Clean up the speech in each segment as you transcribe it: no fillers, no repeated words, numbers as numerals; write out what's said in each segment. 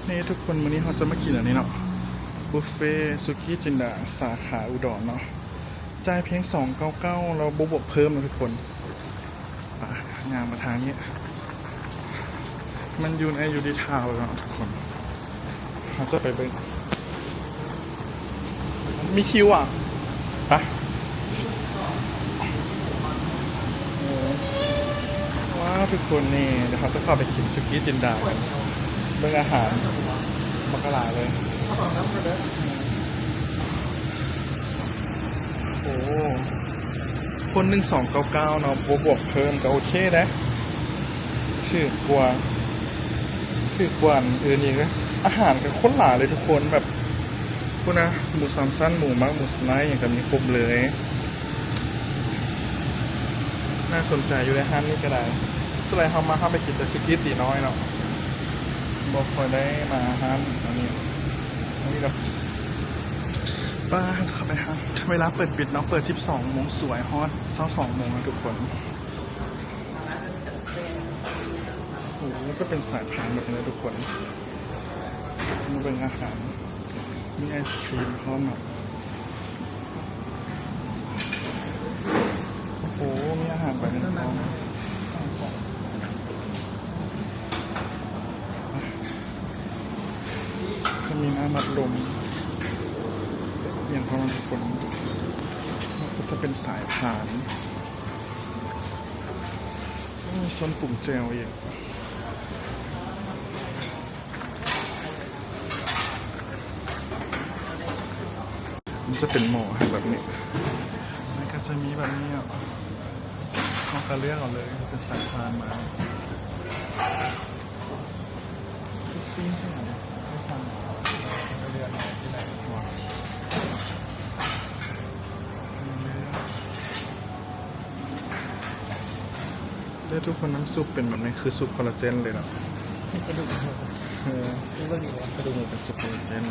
นี่ทุกคนวันนี้เราจะมากินอันนี้เนาะบุฟเฟ่สุกี้จินดาสาขาอุดรเนาะจ่ายเพียง299เราบวกเพิ่มนะทุกคนงานมาทางนี้มันอยู่ในยูดีทาวน์เนาะทุกคนเราจะไปเบิ่งมีคิวอ่ะปะว้าวทุกคนนี่เดี๋ยวเขาจะเข้าไปกินสุกี้จินดากันเบิ่งอาหารมักกะลาเลยโอ้คนหนึ่ง299เนาะบวกเพิ่มก็โอเคนะชื่อกวนอื่นอีกเลยอาหารก็ค้นหลายเลยทุกคนแบบพวกนะหมูสามสั้นหมูมักหมูสไลด์อย่างกับมีครบเลยน่าสนใจอยู่ในห้างนี่ก็ได้สุดท้ายเขามาไปกินแต่สุกี้ตีน้อยเนาะบอกคอยได้มาห้างอันนี้เราป้าเข้าไปครับเวลาเปิดปิดเนาะเปิด12 โมงสวยฮอต22 โมงนะทุกคนโอ้โหก็เป็นสายพานแบบนี้ทุกคนมาเป็นอาหารมีไอศครีมพร้อมอ่ะโอ้โหมีอาหารแบบนี้พร้อมก็มีน้ำมัดลมอย่างพร้อมทุกคนก็จะเป็นสายพานมีโซนปุ่มเจลอีกมันจะเป็นหมอให้แบบนี้มันก็จะมีแบบนี้อ่ะเขาก็เลือกเอาเลยเป็นสายพานมาทุกซีนที่ไหนไม่ฟังเลือกเอาที่ไหนวะได้ทุกคนน้ำซุปเป็นแบบนี้คือซุปคอลลาเจนเลยนะกระดูกหมูนี่ว่าอยู่กระดูกหมูเป็นซุป คอลลาเจน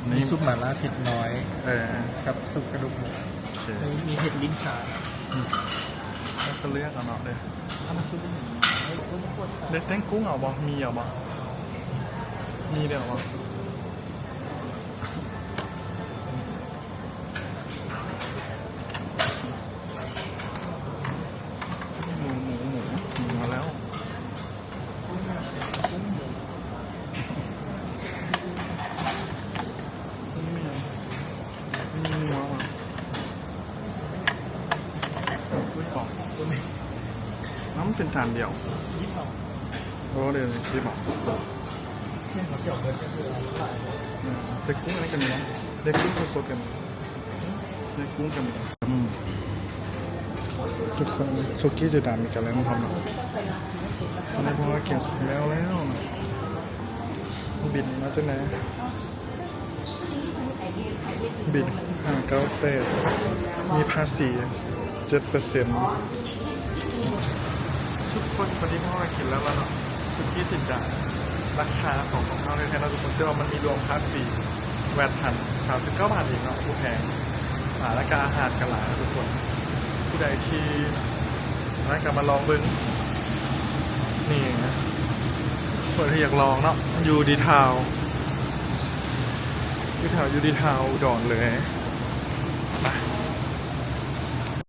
มีซุปหม่าล่าเผ็ดน้อย กับซุปกระดูกหมู มีเห็ดลิ้นชา แล้วก็เลือกเอาเนาะเลยเด็ดแตงกุ้งเอาบ่มีเอาบ่มีเดี๋ยวบ่หมูมาแล้วมีนัวว่ะน้ำเป็นจานเดียวโอ้เดี๋ยวคิดบอกเด็กกุ้งอะไรกันเนี่ยเด็กกุ้งสดๆกันเด็กกุ้งกันทุกคนสุกี้จะดามีกันแล้วนะครับตอนนี้พอกินแล้วบินมาจากไหนบิน598มีภาษี7%ทุกคนวันนี้พ่อกินแล้วเนาะสุกี้จินดาราคาของเราในไทยเราทุกคนจะว่ามันมีรวมภาษีแวดทัน39 บาทเองเนาะผู้แพงและก็อาหารกันหลายทุกคนผู้ใดที่น่ากลับมาลองเบิ้งนี่นะคนที่อยากลองเนาะยูดีทาวยูดีทาวอุดรเลย